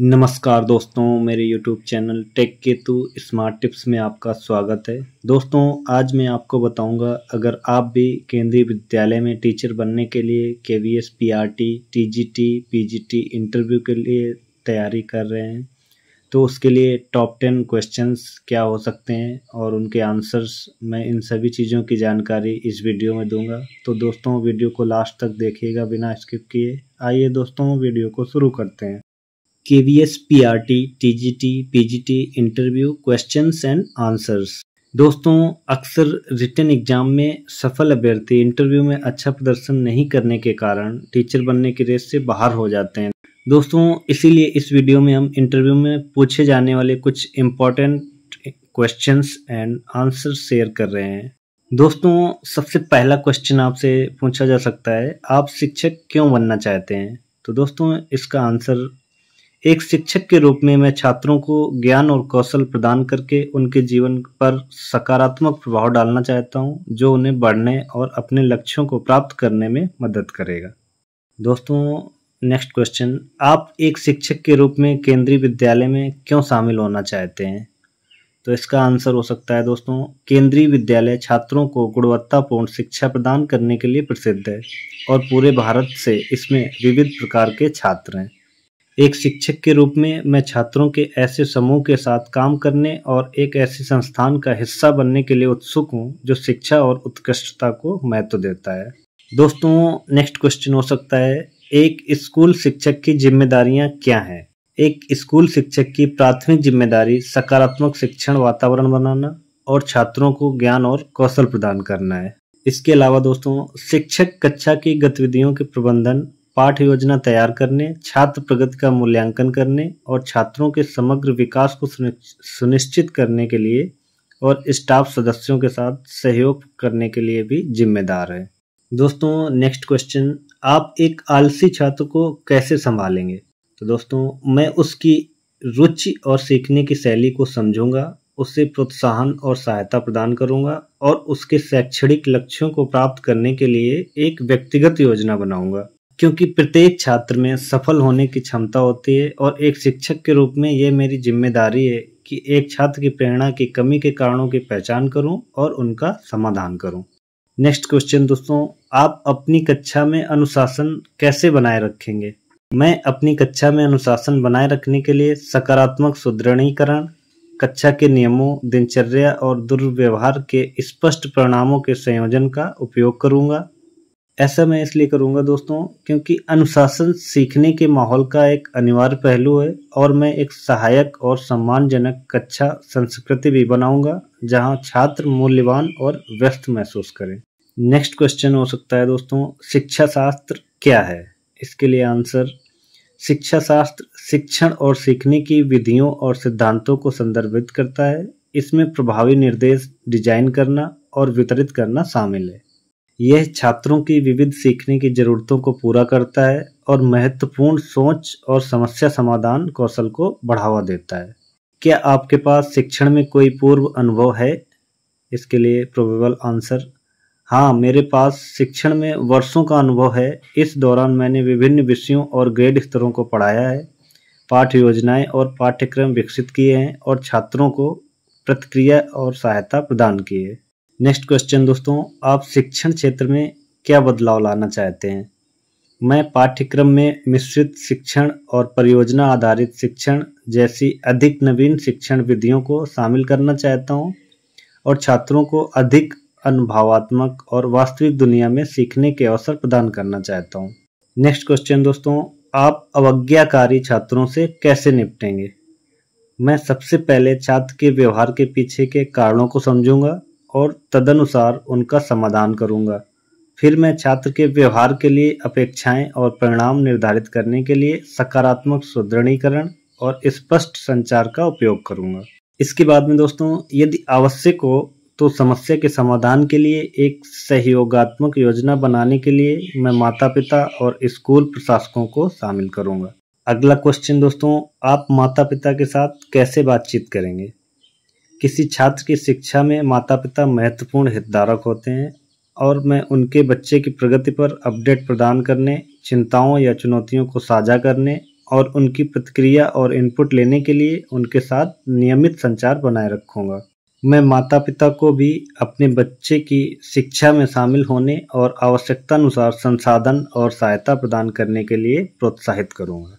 नमस्कार दोस्तों, मेरे YouTube channel tech Ketu smart tips में आपका स्वागत है। दोस्तों, आज मैं आपको बताऊंगा, अगर आप भी केंद्रीय विद्यालय में टीचर बनने के लिए KVS PRT TGT PGT interview के लिए तैयारी कर रहे हैं, तो उसके लिए टॉप 10 क्वेश्चंस क्या हो सकते हैं और उनके आंसर्स, मैं इन सभी चीज़ों की जानकारी इस वीडियो में दूंगा। तो दोस्तों, वीडियो को लास्ट तक देखिएगा बिना स्किप किए। आइए दोस्तों, वीडियो को शुरू करते हैं। KVS PRT TGT PGT interview questions and answers. दोस्तों, अक्सर रिटन एग्जाम में सफल अभ्यर्थी इंटरव्यू में अच्छा प्रदर्शन नहीं करने के कारण टीचर बनने की रेस से बाहर हो जाते हैं। दोस्तों, इसीलिए इस वीडियो में हम इंटरव्यू में पूछे जाने वाले कुछ important questions and answer share कर रहे हैं। दोस्तों, सबसे पहला क्वेश्चन आपसे पूछा जा सकता है, आप शिक्षक क्यों बनना चाहते हैं? तो दोस्तों, इसका आंसर, एक शिक्षक के रूप में मैं छात्रों को ज्ञान और कौशल प्रदान करके उनके जीवन पर सकारात्मक प्रभाव डालना चाहता हूं, जो उन्हें बढ़ने और अपने लक्ष्यों को प्राप्त करने में मदद करेगा। दोस्तों, नेक्स्ट क्वेश्चन, आप एक शिक्षक के रूप में केंद्रीय विद्यालय में क्यों शामिल होना चाहते हैं? तो इसका आंसर हो सकता है दोस्तों, केंद्रीय विद्यालय छात्रों को गुणवत्तापूर्ण शिक्षा प्रदान करने के लिए प्रसिद्ध है और पूरे भारत से इसमें विविध प्रकार के छात्र हैं। एक शिक्षक के रूप में मैं छात्रों के ऐसे समूह के साथ काम करने और एक ऐसे संस्थान का हिस्सा बनने के लिए उत्सुक हूं, जो शिक्षा और उत्कृष्टता को महत्व देता है। दोस्तों, नेक्स्ट क्वेश्चन हो सकता है, एक स्कूल शिक्षक की जिम्मेदारियां क्या हैं? एक स्कूल शिक्षक की प्राथमिक जिम्मेदारी सकारात्मक शिक्षण वातावरण बनाना और छात्रों को ज्ञान और कौशल प्रदान करना है। इसके अलावा दोस्तों, शिक्षक कक्षा की गतिविधियों के प्रबंधन, पाठ्य योजना तैयार करने, छात्र प्रगति का मूल्यांकन करने और छात्रों के समग्र विकास को सुनिश्चित करने के लिए और स्टाफ सदस्यों के साथ सहयोग करने के लिए भी जिम्मेदार है। दोस्तों, नेक्स्ट क्वेश्चन, आप एक आलसी छात्र को कैसे संभालेंगे? तो दोस्तों, मैं उसकी रुचि और सीखने की शैली को समझूंगा, उसे प्रोत्साहन और सहायता प्रदान करूंगा और उसके शैक्षणिक लक्ष्यों को प्राप्त करने के लिए एक व्यक्तिगत योजना बनाऊंगा, क्योंकि प्रत्येक छात्र में सफल होने की क्षमता होती है और एक शिक्षक के रूप में यह मेरी जिम्मेदारी है कि एक छात्र की प्रेरणा की कमी के कारणों की पहचान करूं और उनका समाधान करूं। नेक्स्ट क्वेश्चन दोस्तों, आप अपनी कक्षा में अनुशासन कैसे बनाए रखेंगे? मैं अपनी कक्षा में अनुशासन बनाए रखने के लिए सकारात्मक सुदृढ़ीकरण, कक्षा के नियमों, दिनचर्या और दुर्व्यवहार के स्पष्ट परिणामों के संयोजन का उपयोग करूंगा। ऐसा मैं इसलिए करूंगा दोस्तों, क्योंकि अनुशासन सीखने के माहौल का एक अनिवार्य पहलू है और मैं एक सहायक और सम्मानजनक कक्षा संस्कृति भी बनाऊंगा, जहां छात्र मूल्यवान और व्यस्त महसूस करें। नेक्स्ट क्वेश्चन हो सकता है दोस्तों, शिक्षा शास्त्र क्या है? इसके लिए आंसर, शिक्षा शास्त्र शिक्षण और सीखने की विधियों और सिद्धांतों को संदर्भित करता है। इसमें प्रभावी निर्देश डिजाइन करना और वितरित करना शामिल है। यह छात्रों की विविध सीखने की जरूरतों को पूरा करता है और महत्वपूर्ण सोच और समस्या समाधान कौशल को बढ़ावा देता है। क्या आपके पास शिक्षण में कोई पूर्व अनुभव है? इसके लिए प्रोबेबल आंसर, हाँ, मेरे पास शिक्षण में वर्षों का अनुभव है। इस दौरान मैंने विभिन्न विषयों और ग्रेड स्तरों को पढ़ाया है, पाठ्य योजनाएं और पाठ्यक्रम विकसित किए हैं और छात्रों को प्रतिक्रिया और सहायता प्रदान की है। नेक्स्ट क्वेश्चन दोस्तों, आप शिक्षण क्षेत्र में क्या बदलाव लाना चाहते हैं? मैं पाठ्यक्रम में मिश्रित शिक्षण और परियोजना आधारित शिक्षण जैसी अधिक नवीन शिक्षण विधियों को शामिल करना चाहता हूं और छात्रों को अधिक अनुभवात्मक और वास्तविक दुनिया में सीखने के अवसर प्रदान करना चाहता हूं। नेक्स्ट क्वेश्चन दोस्तों, आप अवज्ञाकारी छात्रों से कैसे निपटेंगे? मैं सबसे पहले छात्र के व्यवहार के पीछे के कारणों को समझूंगा और तदनुसार उनका समाधान करूंगा। फिर मैं छात्र के व्यवहार के लिए अपेक्षाएं और परिणाम निर्धारित करने के लिए सकारात्मक सुदृढ़ीकरण और स्पष्ट संचार का उपयोग करूंगा। इसके बाद में दोस्तों, यदि आवश्यक हो तो समस्या के समाधान के लिए एक सहयोगात्मक योजना बनाने के लिए मैं माता पिता और स्कूल प्रशासकों को शामिल करूंगा। अगला क्वेश्चन दोस्तों, आप माता पिता के साथ कैसे बातचीत करेंगे? किसी छात्र की शिक्षा में माता पिता महत्वपूर्ण हितधारक होते हैं और मैं उनके बच्चे की प्रगति पर अपडेट प्रदान करने, चिंताओं या चुनौतियों को साझा करने और उनकी प्रतिक्रिया और इनपुट लेने के लिए उनके साथ नियमित संचार बनाए रखूंगा। मैं माता-पिता को भी अपने बच्चे की शिक्षा में शामिल होने और आवश्यकतानुसार संसाधन और सहायता प्रदान करने के लिए प्रोत्साहित करूंगा।